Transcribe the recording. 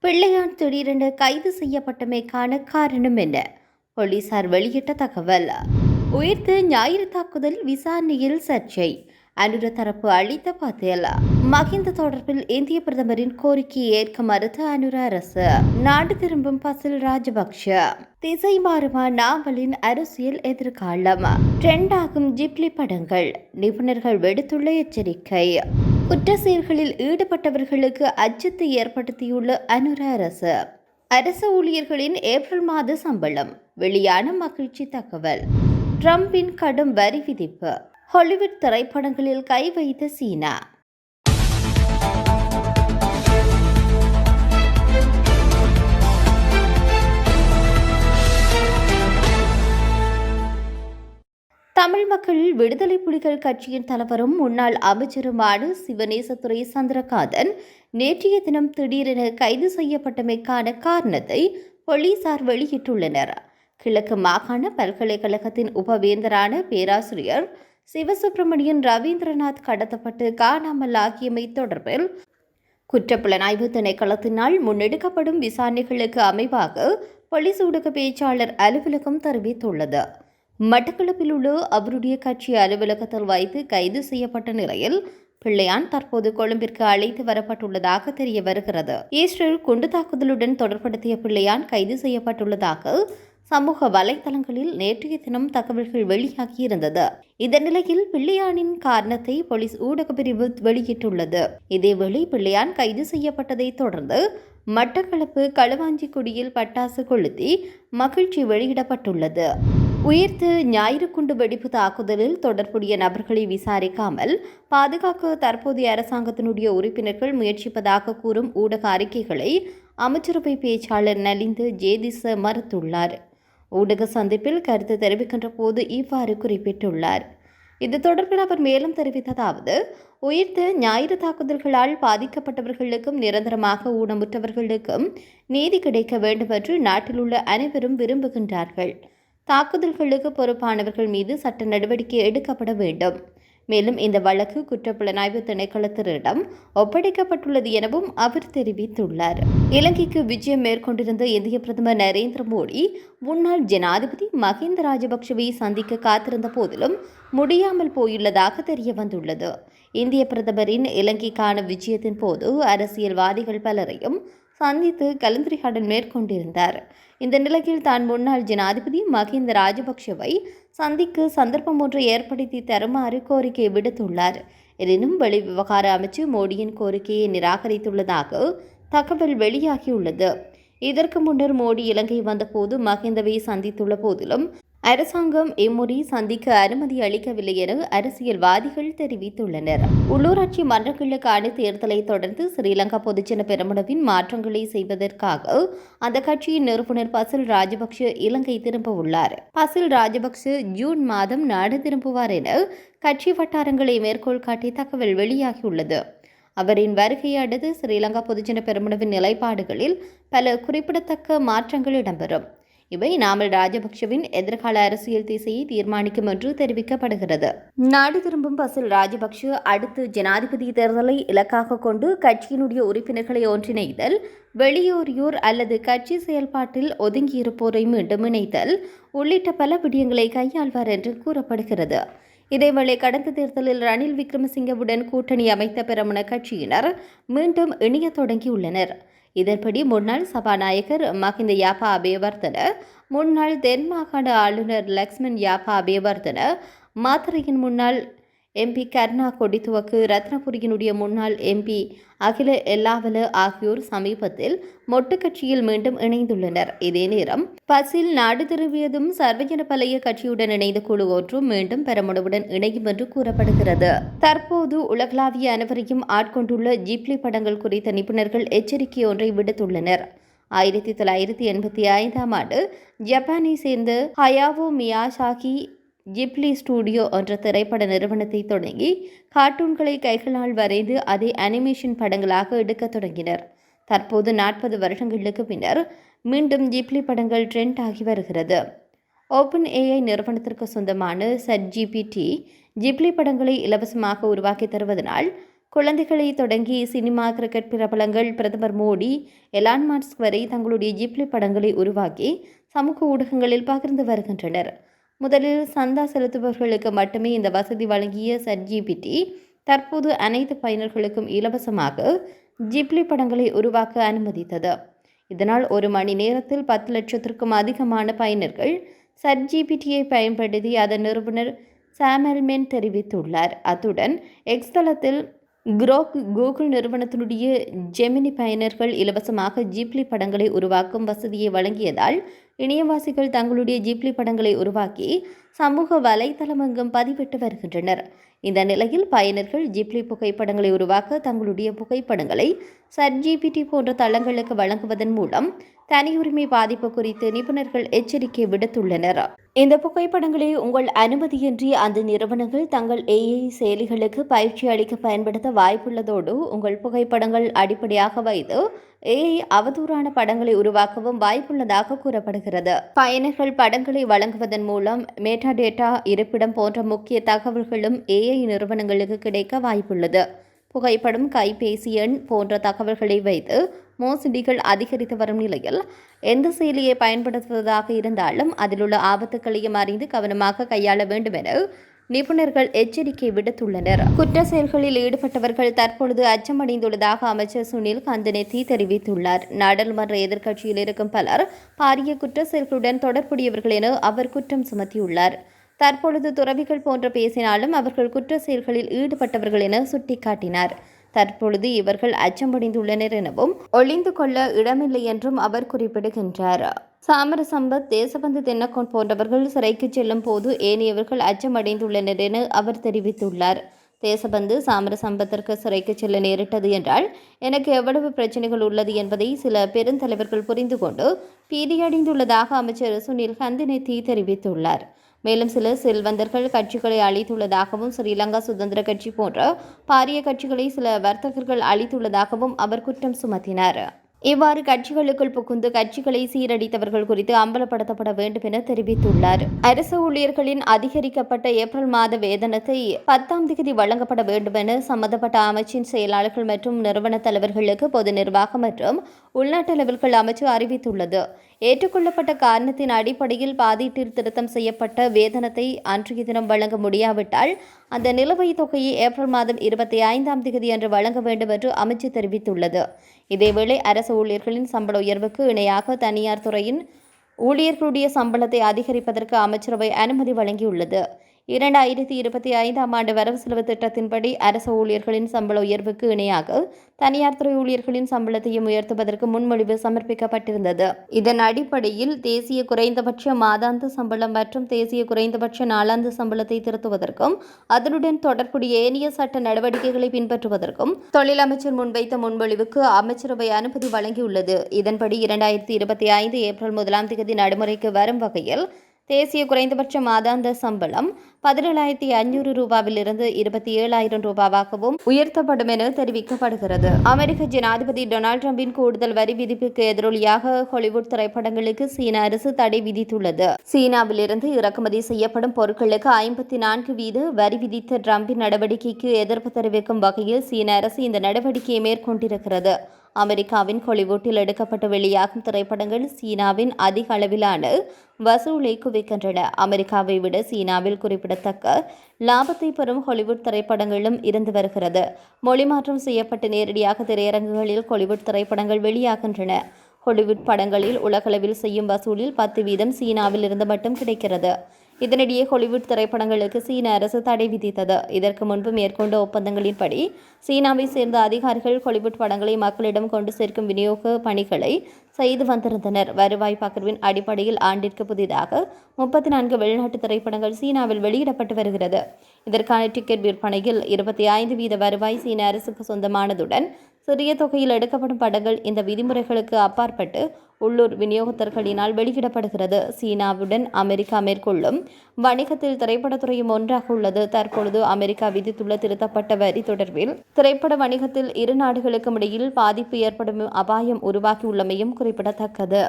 பிள்ளையான் திடீரென கைது செய்யப்பட்டமைக்கான காரணம் என்ன? போலீசார் வெளியிட்ட தகவல். உயிர்த்த ஞாயிறு தாக்குதல் விசாரணையில் சர்ச்சை. அனுர தரப்பு அளித்த பதில். மஹிந்த தொடர்பில் இந்திய பிரதமரின் கோரிக்கையை ஏற்க மறுத்த அனுர அரசு. நாடு திரும்பும் பசில் ராஜபக்ஷ. திசை மாறுமா நாவலின் அரசியல் எதிர்காலம். ட்ரெண்டாகும் ஜிப்லி படங்கள். நிபுணர்கள் விடுத்துள்ள எச்சரிக்கை. குற்ற செயல்களில் ஈடுபட்டவர்களுக்கு அச்சத்தை ஏற்படுத்தியுள்ள அனுர அரசு. அரசு ஊழியர்களின் ஏப்ரல் மாத சம்பளம் வெளியான மகிழ்ச்சி தகவல். ட்ரம்பின் கடும் வரி விதிப்பு. ஹாலிவுட் திரைப்படங்களில் கை வைத்த சீனா. தமிழ் மக்கள் விடுதலை புலிகள் கட்சியின் தலைவரும் முன்னாள் அமைச்சருமான சிவநேசத்துறை சந்திரகாந்தன் நேற்றைய தினம் திடீரென கைது செய்யப்பட்டமைக்கான காரணத்தை போலீசார் வெளியிட்டுள்ளனர். கிழக்கு மாகாண பல்கலைக்கழகத்தின் உபவேந்தரான பேராசிரியர் சிவசுப்பிரமணியன் ரவீந்திரநாத் கடத்தப்பட்டு காணாமல் ஆகியமை தொடர்பில் குற்றப்புலனாய்வு திணைக்களத்தினால் முன்னெடுக்கப்படும் விசாரணைகளுக்கு அமைவாக போலீஸ் ஊடக பேச்சாளர் அலுவலகம் தெரிவித்துள்ளது. மட்டக்களப்பில் உள்ள அவருடைய கட்சி அலுவலகத்தில் வைத்து கைது செய்யப்பட்ட நிலையில் பிள்ளையான் தற்போது கொழும்பிற்கு அழைத்து வரப்பட்டுள்ளதாக தெரிய வருகிறது. ஈஸ்டர் குண்டு தாக்குதலுடன் தொடர்படுத்திய பிள்ளையான் கைது செய்யப்பட்டுள்ளதாக சமூக வலைதளங்களில் நேற்றைய தினம் தகவல்கள் வெளியாகியிருந்தது. இந்த நிலையில் பிள்ளையானின் காரணத்தை போலீஸ் ஊடக பிரிவு வெளியிட்டுள்ளது. இதேவேளை பிள்ளையான் கைது செய்யப்பட்டதை தொடர்ந்து மட்டக்களப்பு களுவாஞ்சிக்குடியில் பட்டாசு கொளுத்தி மகிழ்ச்சி வெளியிடப்பட்டுள்ளது. உயிர்த்த ஞாயிறு குண்டு வெடிப்பு தாக்குதலில் தொடர்புடைய நபர்களை விசாரிக்காமல் பாதுகாக்க தற்போதைய அரசாங்கத்தினுடைய உறுப்பினர்கள் முயற்சிப்பதாக கூறும் ஊடக அறிக்கைகளை அமைச்சரவை பேச்சாளர் நலிந்து ஜேதிச மறுத்துள்ளார். ஊடக சந்திப்பில் கருத்து தெரிவிக்கின்ற போது இவ்வாறு குறிப்பிட்டுள்ளார். இது தொடர்பில் அவர் மேலும் தெரிவித்ததாவது, உயிர்த்த ஞாயிறு தாக்குதல்களால் பாதிக்கப்பட்டவர்களுக்கும் நிரந்தரமாக ஊனமுற்றவர்களுக்கும் நீதி கிடைக்க வேண்டும் என்று நாட்டில் உள்ள அனைவரும் விரும்புகின்றார்கள். தாக்குதல்களுக்கு பொறுப்பானவர்கள் மீது சட்ட நடவடிக்கை எடுக்கப்பட வேண்டும். மேலும் இந்த வழக்கு குற்றப்புலனாய்வு திணைக்களத்தினரிடம் ஒப்படைக்கப்பட்டுள்ளது எனவும் அவர் தெரிவித்துள்ளார். இலங்கைக்கு விஜயம் மேற்கொண்டிருந்த இந்திய பிரதமர் நரேந்திர மோடி முன்னாள் ஜனாதிபதி மஹிந்த ராஜபக்ஷவை சந்திக்க காத்திருந்த போதிலும் முடியாமல் போயுள்ளதாக தெரிய வந்துள்ளது. இந்திய பிரதமரின் இலங்கைக்கான விஜயத்தின் போது அரசியல்வாதிகள் பலரையும் சந்தித்து கலந்துரையாடல் மேற்கொண்டிருந்தார். இந்த நிலையில் தான் முன்னாள் ஜனாதிபதி மஹிந்த ராஜபக்ஷவை சந்திக்க சந்தர்ப்பம் ஒன்றை ஏற்படுத்தி தருமாறு கோரிக்கை விடுத்துள்ளார். எனினும் வெளிவிவகார அமைச்சு மோடியின் கோரிக்கையை நிராகரித்துள்ளதாக தகவல் வெளியாகியுள்ளது. இதற்கு முன்னர் மோடி இலங்கை வந்தபோது மஹிந்தவை சந்தித்துள்ள போதிலும் அரசாங்கம் இம்முறை சந்திக்க அனுமதி அளிக்கவில்லை என அரசியல்வாதிகள் தெரிவித்துள்ளனர். உள்ளூராட்சி மன்றங்களுக்கான தேர்தலை தொடர்ந்து ஸ்ரீலங்கா பொதுஜன பெரமுனவின் மாற்றங்களை செய்வதற்காக அந்த கட்சியின் நிறுவனர் பசில் ராஜபக்ஷ இலங்கை திரும்ப உள்ளார். பசில் ராஜபக்ஷ ஜூன் மாதம் நாடு திரும்புவார் என கட்சி வட்டாரங்களை மேற்கோள் காட்டி தகவல் வெளியாகியுள்ளது. அவரின் வருகையை அடுத்து ஸ்ரீலங்கா பொதுஜன பெரமுனவின் நிலைப்பாடுகளில் பல குறிப்பிடத்தக்க மாற்றங்கள் இடம்பெறும். இவை நாமல் ராஜபக்ஷவின் எதிர்கால அரசியல் திசையை தீர்மானிக்கும் என்று தெரிவிக்கப்படுகிறது. நாடு திரும்பும் பசில் ராஜபக்ஷ அடுத்து ஜனாதிபதி தேர்தலை இலக்காக கொண்டு கட்சியினுடைய உறுப்பினர்களை ஒன்றிணைத்தல், வெளியோரியோர் அல்லது கட்சி செயல்பாட்டில் ஒதுங்கியிருப்போரை மீண்டும் இணைத்தல் உள்ளிட்ட பல விடயங்களை கையாள்வார் என்று கூறப்படுகிறது. இதேவேளை கடந்த தேர்தலில் ரணில் விக்ரமசிங்கவுடன் கூட்டணி அமைத்த பெரமுன கட்சியினர் மீண்டும் இணைய தொடங்கியுள்ளனர். இதன்படி முன்னாள் சபாநாயகர் மஹிந்த யாப்பா அபேவர்தன, முன்னாள் தென் மாகாண ஆளுநர் லக்ஷ்மன் யாப்பா அபேவர்தன, மாத்தறையின் முன்னாள் எம்பி கர்ணா கொடித்துவக்கு, ரத்னபுரியினுடைய முன்னாள் எம்பி அகில எல்லாவல ஆகியோர் சமீபத்தில் மொட்டு கட்சியில் மீண்டும் இணைந்துள்ளனர். இதே நேரம் பசில் நாடு திரும்பியதும் சர்வஜன பழைய கட்சியுடன் இணைந்த குழு ஒன்றும் மீண்டும் பெரமுனவுடன் இணையும் என்று கூறப்படுகிறது. தற்போது உலகளாவிய அனைவரையும் ஆட்கொண்டுள்ள ஜிப்லி படங்கள் குறித்த நிபுணர்கள் எச்சரிக்கை ஒன்றை விடுத்துள்ளனர். 1985 ஆண்டு ஜப்பானை சேர்ந்த ஹயாவோ மியாசாகி ஜிப்லி ஸ்டுடியோ என்ற திரைப்பட நிறுவனத்தை தொடங்கி கார்ட்டூன்களை கைகளால் வரைந்து அதை அனிமேஷன் படங்களாக எடுக்க தொடங்கினர். தற்போது 40 வருடங்களுக்கு பின்னர் மீண்டும் ஜிப்லி படங்கள் ட்ரெண்ட் ஆகி வருகிறது. ஓப்பன் ஏஐ நிறுவனத்திற்கு சொந்தமான சட் ஜிபிடி ஜிப்லி படங்களை இலவசமாக உருவாக்கி தருவதனால் குழந்தைகளை தொடங்கி சினிமா, கிரிக்கெட் பிரபலங்கள், பிரதமர் மோடி, எலான் மாஸ்க் வரை தங்களுடைய ஜிப்லி படங்களை உருவாக்கி சமூக ஊடகங்களில் பகிர்ந்து வருகின்றனர். முதலில் சந்தா செலுத்துபவர்களுக்கு மட்டுமே இந்த வசதி வழங்கிய ChatGPT தற்போது அனைத்து பயனர்களுக்கும் இலவசமாக ஜிப்லி படங்களை உருவாக்க அனுமதித்தது. இதனால் ஒரு மணி நேரத்தில் 10 லட்சத்திற்கும் அதிகமான பயனர்கள் ChatGPTயை பயன்படுத்தி அதன் நிறுவனர் சாம் ஆல்ட்மேன் தெரிவித்துள்ளார். அத்துடன் எக்ஸ் தளத்தில் குரோக் கூகுள் நிறுவனத்தினுடைய ஜெமினி பயனர்கள் இலவசமாக ஜிப்லி படங்களை உருவாக்கும் வசதியை வழங்கியதால் இணையவாசிகள் தங்களுடைய ஜிப்லி படங்களை உருவாக்கி சமூக வலைதளமெங்கும் பதிவிட்டு வருகின்றனர். இந்த நிலையில் பயனர்கள் ஜிப்லி புகைப்படங்களை உருவாக்க தங்களுடைய புகைப்படங்களை ChatGPT போன்ற தளங்களுக்கு வழங்குவதன் மூலம் தனியுரிமை பாதிப்பு குறித்து நிபுணர்கள் எச்சரிக்கை விடுத்துள்ளனர். இந்த புகைப்படங்களை உங்கள் அனுமதியின்றி அந்த நிறுவனங்கள் தங்கள் AI செயலிகளுக்கு பயிற்சி அளிக்க பயன்படுத்த வாய்ப்புள்ளதோடு உங்கள் புகைப்படங்கள் அடிப்படையாக வைத்து AI அவதூறான படங்களை உருவாக்கவும் வாய்ப்புள்ளதாக கூறப்படுகிறது. பயனர்கள் படங்களை வழங்குவதன் மூலம் மெட்டாடேட்டா, இருப்பிடம் போன்ற முக்கிய தகவல்களும் AI நிறுவனங்களுக்கு கிடைக்க வாய்ப்புள்ளது. புகைப்படம், கைபேசி எண் போன்ற தகவல்களை வைத்து மோசடிகள் அதிகரித்து வரும் நிலையில் எந்த செயலியை பயன்படுத்துவதாக இருந்தாலும் அதில் உள்ள ஆபத்துக்களையும் அறிந்து கவனமாக கையாள வேண்டும் என நிபுணர்கள் எச்சரிக்கை விடுத்துள்ளனர். குற்ற செயல்களில் ஈடுபட்டவர்கள் தற்பொழுது அச்சமடைந்துள்ளதாக அமைச்சர் சுனில் கந்தனேத்தி தெரிவித்துள்ளார். நாடாளுமன்ற எதிர்க்கட்சியில் இருக்கும் பலர் பாரிய குற்ற செயல்களுடன் தொடர்புடையவர்கள் என அவர் குற்றம் சுமத்தியுள்ளார். தற்பொழுது துறவிகள் போன்ற பேசினாலும் அவர்கள் குற்ற செயல்களில் ஈடுபட்டவர்கள் என சுட்டிக்காட்டினார். தற்பொழுது இவர்கள் அச்சமடைந்துள்ளனர் எனவும் ஒளிந்து கொள்ள இடமில்லை என்றும் அவர் குறிப்பிடுகின்றார். சாமரசம்பத், தேசபந்து தென்னக்கோன் போன்றவர்கள் சிறைக்கு செல்லும் போது ஏனையவர்கள் அச்சமடைந்துள்ளனர் என அவர் தெரிவித்துள்ளார். தேசபந்து, சாமரசம்பத்திற்கு சிறைக்கு செல்ல நேரிட்டது என்றால் எனக்கு எவ்வளவு பிரச்சனைகள் உள்ளது என்பதை சில பெருந்தலைவர்கள் புரிந்து கொண்டு பீதியடைந்துள்ளதாக அமைச்சர் சுனில் கந்தனேத்தி தெரிவித்துள்ளார். மேலும் சில செல்வந்தர்கள் கட்சிகளை அழித்துள்ளதாகவும் ஸ்ரீலங்கா சுதந்திர கட்சி போன்ற பாரிய கட்சிகளை சில வர்த்தகர்கள் அழித்துள்ளதாகவும் அவர் குற்றம் சுமத்தினார். இவ்வாறு கட்சிகளுக்குள் புகுந்து கட்சிகளை சீரடித்தவர்கள் குறித்து அம்பலப்படுத்தப்பட வேண்டும் என தெரிவித்துள்ளார். அரசு ஊழியர்களின் அதிகரிக்கப்பட்ட ஏப்ரல் மாத வேதனத்தை 10ஆம் தேதி வழங்கப்பட வேண்டும் என சம்பந்தப்பட்ட அமைச்சின் செயலாளர்கள் மற்றும் நிறுவன தலைவர்களுக்கு பொது நிர்வாகம் மற்றும் உள்நாட்டு லெவல்கள் அமைச்சு அறிவித்துள்ளது. ஏற்றுக்கொள்ளப்பட்ட காரணத்தின் அடிப்படையில் பாதீட்டில் திருத்தம் செய்யப்பட்ட வேதனத்தை அன்றைய தினம் வழங்க முடியாவிட்டால் அந்த நிலுவைத் தொகையை ஏப்ரல் மாதம் 25ஆம் தேதி அன்று வழங்க வேண்டும் என்று அமைச்சு தெரிவித்துள்ளது. இதேவேளை அரசு ஊழியர்களின் சம்பள உயர்வுக்கு இணையாக தனியார் துறையின் ஊழியர்களுடைய சம்பளத்தை அதிகரிப்பதற்கு அமைச்சரவை அனுமதி வழங்கியுள்ளது. 2025ஆம் ஆண்டு வரவு செலவு திட்டத்தின்படி அரசு ஊழியர்களின் சம்பள உயர்வுக்கு இணையாக தனியார் துறை ஊழியர்களின் சம்பளத்தையும் உயர்த்துவதற்கு முன்மொழிவு சமர்ப்பிக்கப்பட்டிருந்தது. இதன் அடிப்படையில் தேசிய குறைந்தபட்ச மாதாந்த சம்பளம் மற்றும் தேசிய குறைந்தபட்ச நாளாந்த சம்பளத்தை திருத்துவதற்கும் அதனுடன் தொடர்புடைய ஏனைய சட்ட நடவடிக்கைகளை பின்பற்றுவதற்கும் தொழில் அமைச்சர் முன்வைத்த முன்மொழிவுக்கு அமைச்சரவை அனுமதி வழங்கியுள்ளது. இதன்படி 2025 ஏப்ரல் 1ஆம் தேதி நடைமுறைக்கு வரும் வகையில் தேசிய குறைந்தபட்ச மாதாந்த சம்பளம் 17,500 ரூபாவிலிருந்து 27,000 ரூபாவாகவும் உயர்த்தப்படும் என தெரிவிக்கப்படுகிறது. அமெரிக்க ஜனாதிபதி டொனால்ட் ட்ரம்பின் கூடுதல் வரி விதிப்புக்கு எதிரொலியாக ஹாலிவுட் திரைப்படங்களுக்கு சீன அரசு தடை விதித்துள்ளது. சீனாவிலிருந்து இறக்குமதி செய்யப்படும் பொருட்களுக்கு 54% வரி விதித்த ட்ரம்பின் நடவடிக்கைக்கு எதிர்ப்பு தெரிவிக்கும் வகையில் சீன அரசு இந்த நடவடிக்கையை மேற்கொண்டிருக்கிறது. அமெரிக்காவின் ஹாலிவுட்டில் எடுக்கப்பட்டு வெளியாகும் திரைப்படங்கள் சீனாவின் அதிக அளவிலான வசூலை குவிக்கின்றன. அமெரிக்காவை விட சீனாவில் குறிப்பிடத்தக்க லாபத்தை பெறும் ஹாலிவுட் திரைப்படங்களும் இருந்து வருகிறது. மொழி மாற்றம் செய்யப்பட்டு நேரடியாக திரையரங்குகளில் ஹாலிவுட் திரைப்படங்கள் வெளியாகின்றன. ஹாலிவுட் படங்களில் உலகளவில் செய்யும் வசூலில் 10% சீனாவில் இருந்து மட்டும் கிடைக்கிறது. இதனிடையே ஹாலிவுட் திரைப்படங்களுக்கு சீன அரசு தடை விதித்தது. இதற்கு முன்பு மேற்கொண்ட ஒப்பந்தங்களின்படி சீனாவை சேர்ந்த அதிகாரிகள் ஹாலிவுட் படங்களை மக்களிடம் கொண்டு சேர்க்கும் விநியோக பணிகளை செய்து வந்திருந்தனர். வருவாய் பகிர்வின் அடிப்படையில் ஆண்டிற்கு புதிதாக 34 வெளிநாட்டு திரைப்படங்கள் சீனாவில் வெளியிடப்பட்டு வருகிறது. இதற்கான டிக்கெட் விற்பனையில் 25% வருவாய் சீன அரசுக்கு சொந்தமானதுடன் சிறிய தொகையில் எடுக்கப்படும் படங்கள் இந்த விதிமுறைகளுக்கு அப்பாற்பட்டு உள்ளூர் விநியோகத்தர்களினால் வெளியிடப்படுகிறது. சீனாவுடன் அமெரிக்கா மேற்கொள்ளும் வணிகத்தில் திரைப்படத்துறையும் ஒன்றாக உள்ளது. தற்பொழுது அமெரிக்கா விதித்துள்ள திருத்தப்பட்ட வரி தொடர்பில் திரைப்பட வணிகத்தில் இரு நாடுகளுக்கும் இடையில் பாதிப்பு ஏற்படும் அபாயம் உருவாகியுள்ளமையும் குறிப்பிடத்தக்கது.